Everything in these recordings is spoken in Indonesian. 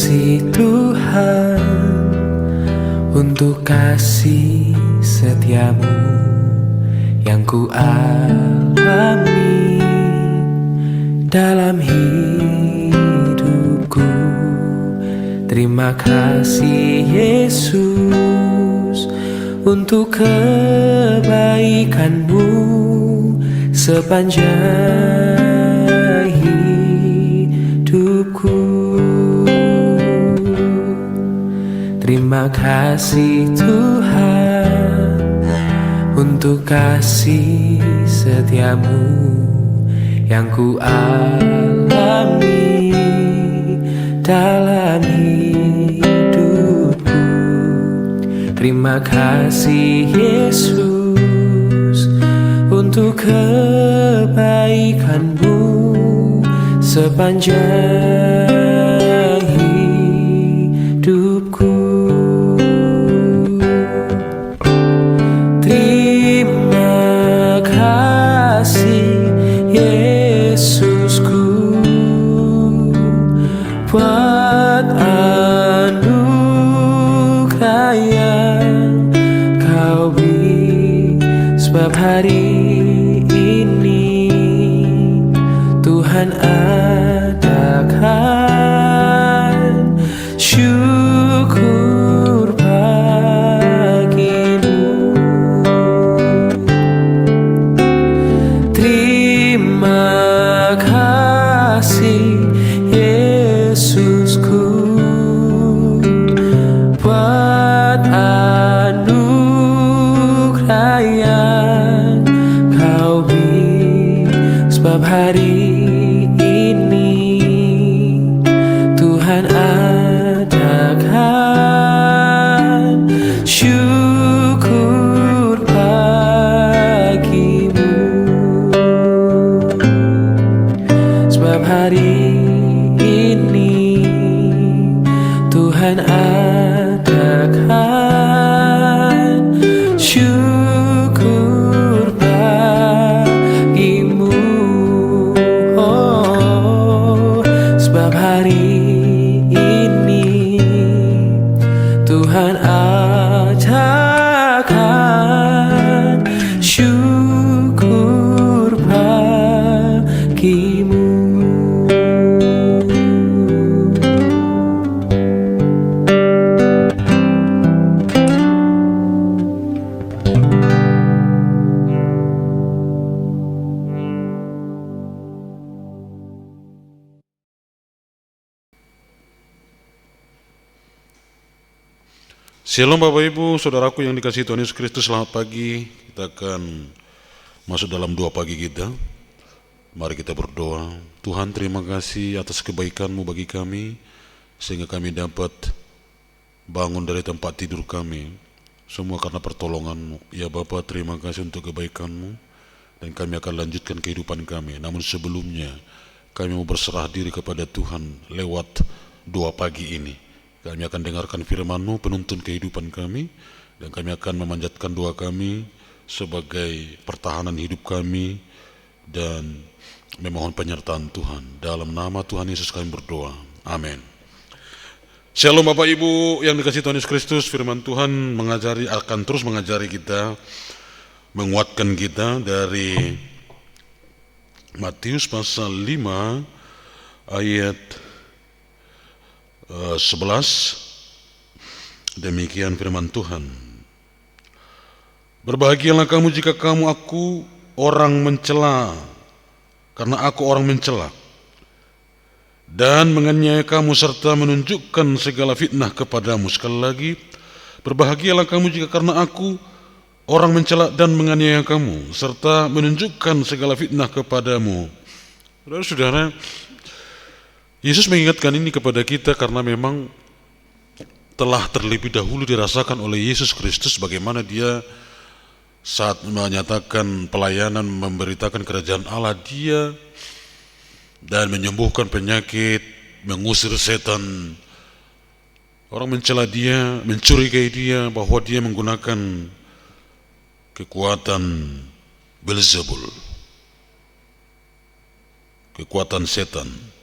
kasih Tuhan, untuk kasih setiamu yang ku alami dalam hidupku. Terima kasih Yesus untuk kebaikanmu sepanjang hidupku. Terima kasih Tuhan untuk kasih setiamu yang ku alami dalam hidupku. Terima kasih Yesus untuk kebaikanmu sepanjang hidupku. Terima kasih Yesusku buat anugerah yang kau beri, sebab hari ini Tuhan adakan syukur bagimu. Terima kasih Yesusku buat anugerah yang kau beri, sebab hari ini Tuhan adakan syukur bagimu. Sebab hari ini Tuhan adakan syukur bagimu. Oh, sebab hari ini Tuhan adakan syukur bagimu. Shalom Bapak Ibu, Saudaraku yang dikasihi Tuhan Yesus Kristus, selamat pagi. Kita akan masuk dalam doa pagi kita. Mari kita berdoa. Tuhan, terima kasih atas kebaikan-Mu bagi kami, sehingga kami dapat bangun dari tempat tidur kami. Semua karena pertolongan-Mu. Ya Bapa, terima kasih untuk kebaikan-Mu, dan kami akan lanjutkan kehidupan kami. Namun sebelumnya, kami mau berserah diri kepada Tuhan lewat doa pagi ini. Kami akan dengarkan firman-Mu, penuntun kehidupan kami, dan kami akan memanjatkan doa kami sebagai pertahanan hidup kami, dan memohon penyertaan Tuhan. Dalam nama Tuhan Yesus kami berdoa. Amin. Shalom Bapak Ibu yang dikasihi Tuhan Yesus Kristus, firman Tuhan akan terus mengajari kita, menguatkan kita dari Matius pasal 5 ayat 11. Demikian firman Tuhan. Berbahagialah kamu jika aku orang mencela, karena aku orang mencela, dan menganiaya kamu serta menunjukkan segala fitnah kepadamu. Sekali lagi, berbahagialah kamu jika karena aku orang mencela dan menganiaya kamu serta menunjukkan segala fitnah kepadamu. Saudara-saudara, Yesus mengingatkan ini kepada kita karena memang telah terlebih dahulu dirasakan oleh Yesus Kristus bagaimana dia saat menyatakan pelayanan, memberitakan kerajaan Allah, dia dan menyembuhkan penyakit, mengusir setan. Orang mencela dia, mencurigai dia bahwa dia menggunakan kekuatan Beelzebul, kekuatan setan,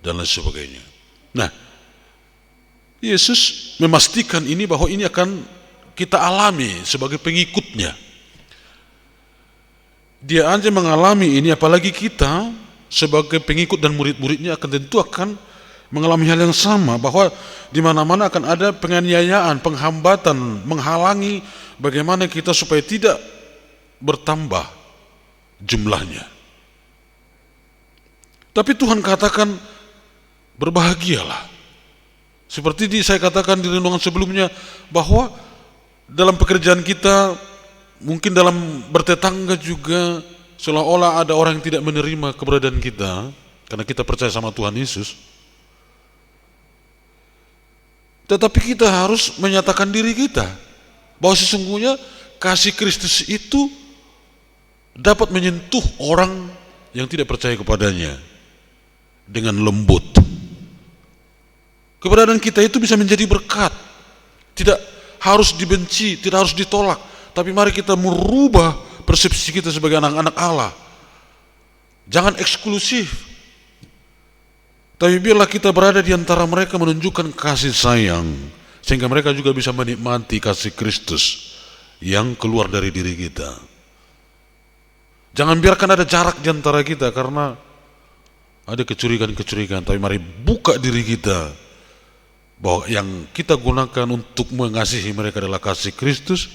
dan lain sebagainya. Nah, Yesus memastikan ini bahwa ini akan kita alami sebagai pengikutnya. Dia aja mengalami ini, apalagi kita sebagai pengikut dan murid-muridnya tentu akan mengalami hal yang sama, bahwa di mana-mana akan ada penganiayaan, penghambatan, menghalangi bagaimana kita supaya tidak bertambah jumlahnya. Tapi Tuhan katakan berbahagialah. Seperti saya katakan di renungan sebelumnya, bahwa dalam pekerjaan kita, mungkin dalam bertetangga juga, seolah-olah ada orang yang tidak menerima keberadaan kita, karena kita percaya sama Tuhan Yesus. Tetapi kita harus menyatakan diri kita, bahwa sesungguhnya kasih Kristus itu dapat menyentuh orang yang tidak percaya kepadanya dengan lembut. Keberadaan kita itu bisa menjadi berkat, tidak harus dibenci, tidak harus ditolak, tapi mari kita merubah persepsi kita sebagai anak-anak Allah. Jangan eksklusif, tapi biarlah kita berada di antara mereka menunjukkan kasih sayang, sehingga mereka juga bisa menikmati kasih Kristus yang keluar dari diri kita. Jangan biarkan ada jarak di antara kita karena ada kecurigaan-kecurigaan, tapi mari buka diri kita, bahwa yang kita gunakan untuk mengasihi mereka adalah kasih Kristus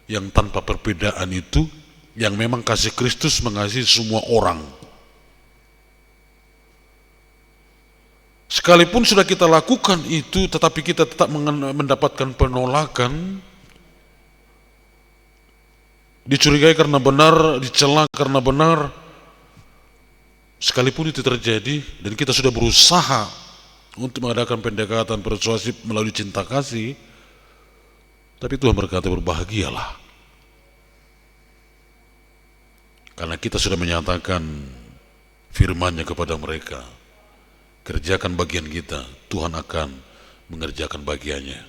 yang tanpa perbedaan itu, yang memang kasih Kristus mengasihi semua orang. Sekalipun sudah kita lakukan itu, tetapi kita tetap mendapatkan penolakan, dicurigai karena benar, dicela karena benar. Sekalipun itu terjadi dan kita sudah berusaha untuk mengadakan pendekatan persuasif melalui cinta kasih, tapi Tuhan berkata berbahagialah, karena kita sudah menyatakan firman-Nya kepada mereka. Kerjakan bagian kita, Tuhan akan mengerjakan bagiannya.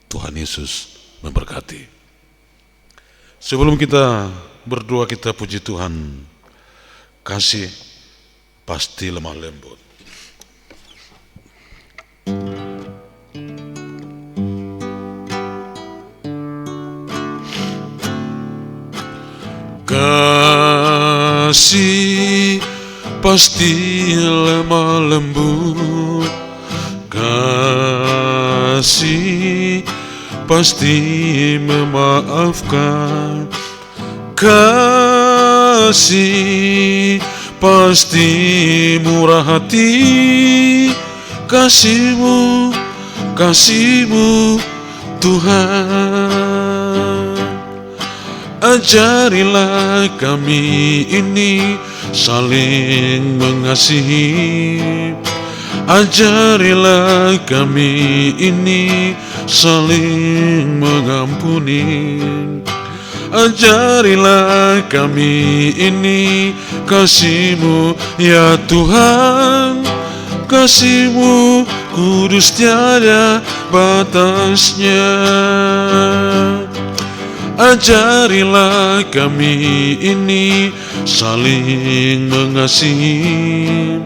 Tuhan Yesus memberkati. Sebelum kita berdoa, kita puji Tuhan. Kasih pasti lemah lembut. Kasih pasti lemah lembut, kasih pasti memaafkan, kasih pasti murah hati, kasih-Mu Tuhan. Ajarilah kami ini saling mengasihi, ajarilah kami ini saling mengampuni, ajarilah kami ini kasih-Mu ya Tuhan, kasih-Mu kudus tiada batasnya. Ajarilah kami ini saling mengasihi,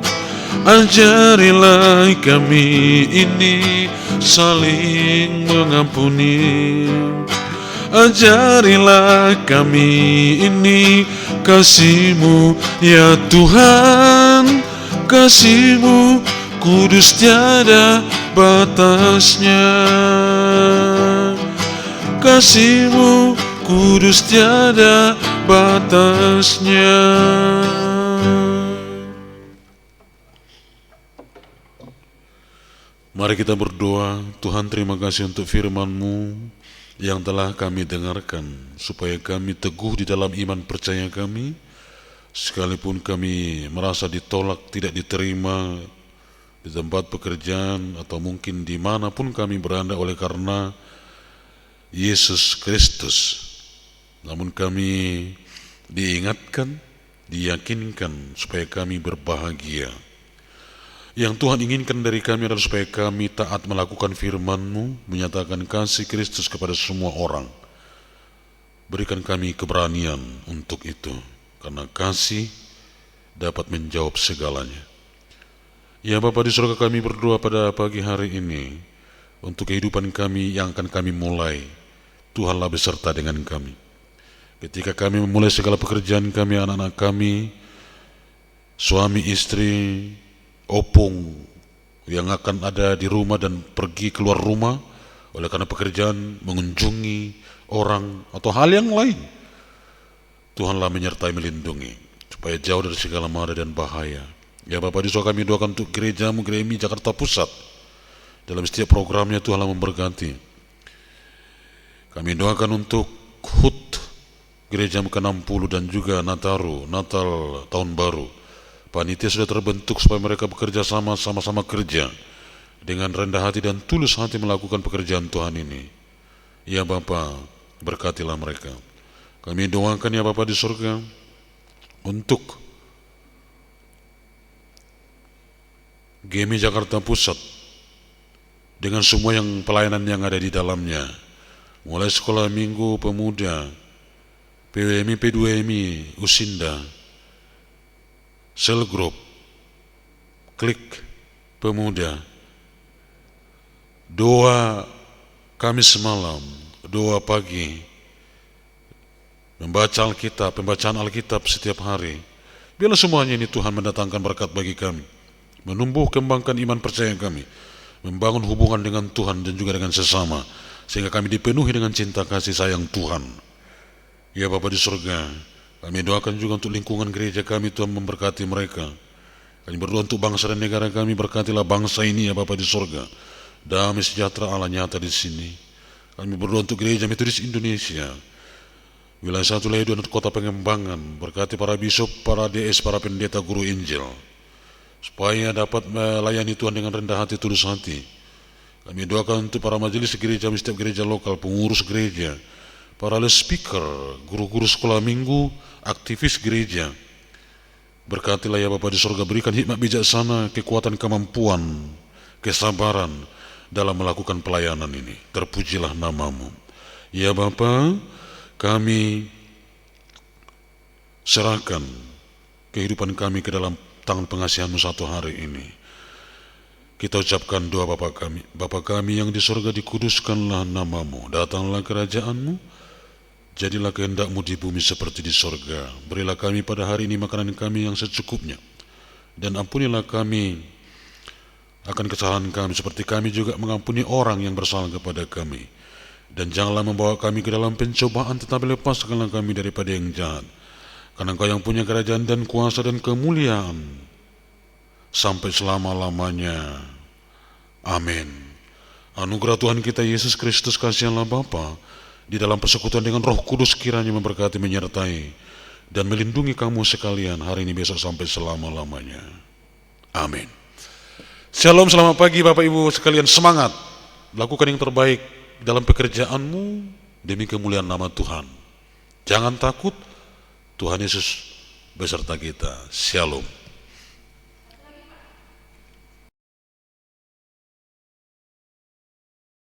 ajarilah kami ini saling mengampuni, ajarilah kami ini kasih-Mu ya Tuhan, kasih-Mu kudus tiada batasnya, kasih-Mu kudus tiada batasnya. Mari kita berdoa. Tuhan, terima kasih untuk firman-Mu yang telah kami dengarkan, supaya kami teguh di dalam iman percaya kami, sekalipun kami merasa ditolak, tidak diterima di tempat pekerjaan atau mungkin dimanapun kami berada oleh karena Yesus Kristus. Namun kami diingatkan, diyakinkan supaya kami berbahagia. Yang Tuhan inginkan dari kami adalah supaya kami taat melakukan firman-Mu, menyatakan kasih Kristus kepada semua orang. Berikan kami keberanian untuk itu, karena kasih dapat menjawab segalanya. Ya Bapa di surga, kami berdoa pada pagi hari ini, untuk kehidupan kami yang akan kami mulai. Tuhanlah beserta dengan kami. Ketika kami memulai segala pekerjaan kami, anak-anak kami, suami, istri, opung yang akan ada di rumah dan pergi keluar rumah oleh karena pekerjaan, mengunjungi orang atau hal yang lain, Tuhanlah menyertai melindungi supaya jauh dari segala mara dan bahaya. Ya Bapak di surga, kami doakan untuk gerejamu, Gremi Jakarta Pusat. Dalam setiap programnya Tuhanlah memberkati. Kami doakan untuk HUT gerejamu ke-60 dan juga Nataru, Natal Tahun Baru. Panitia sudah terbentuk supaya mereka bekerja sama-sama kerja dengan rendah hati dan tulus hati melakukan pekerjaan Tuhan ini. Ya Bapa, berkatilah mereka. Kami doakan ya Bapa di surga untuk GMI Jakarta Pusat dengan semua yang pelayanan yang ada di dalamnya, mulai sekolah minggu pemuda, PWMI, P2MI, Usinda, Sel Group, Klik Pemuda. Doa Kamis malam, doa pagi, membaca Alkitab, pembacaan Alkitab setiap hari. Biarlah semuanya ini Tuhan mendatangkan berkat bagi kami, menumbuh kembangkan iman percaya kami, membangun hubungan dengan Tuhan dan juga dengan sesama, sehingga kami dipenuhi dengan cinta kasih sayang Tuhan. Ya Bapa di surga, kami doakan juga untuk lingkungan gereja kami, Tuhan memberkati mereka. Kami berdoa untuk bangsa dan negara kami, berkatilah bangsa ini ya Bapa di surga. Damai sejahtera Allah nyata di sini. Kami berdoa untuk gereja Metodis Indonesia, wilayah 1 Ledo dan Kota Pengembangan, berkati para bisop, para DS, para pendeta, guru Injil, supaya dapat melayani Tuhan dengan rendah hati, tulus hati. Kami doakan untuk para majelis gereja, setiap gereja lokal, pengurus gereja, para speaker, guru-guru sekolah minggu, aktivis gereja. Berkatilah ya Bapa di surga, berikan hikmat bijaksana, kekuatan, kemampuan, kesabaran dalam melakukan pelayanan ini. Terpujilah namamu. Ya Bapa, kami serahkan kehidupan kami ke dalam tangan pengasihan-Mu satu hari ini. Kita ucapkan doa Bapa kami. Bapa kami yang di surga, dikuduskanlah namamu, datanglah kerajaan-Mu, jadilah kehendak-Mu di bumi seperti di surga. Berilah kami pada hari ini makanan kami yang secukupnya, dan ampunilah kami akan kesalahan kami seperti kami juga mengampuni orang yang bersalah kepada kami. Dan janganlah membawa kami ke dalam pencobaan, tetapi lepaskanlah kami daripada yang jahat. Karena Engkau yang punya kerajaan dan kuasa dan kemuliaan sampai selama-lamanya. Amin. Anugerah Tuhan kita Yesus Kristus, kasih Allah Bapa, di dalam persekutuan dengan Roh Kudus, kiranya memberkati, menyertai, dan melindungi kamu sekalian hari ini, besok, sampai selama-lamanya. Amin. Shalom, selamat pagi Bapak Ibu sekalian, semangat. Lakukan yang terbaik dalam pekerjaanmu demi kemuliaan nama Tuhan. Jangan takut, Tuhan Yesus beserta kita. Shalom.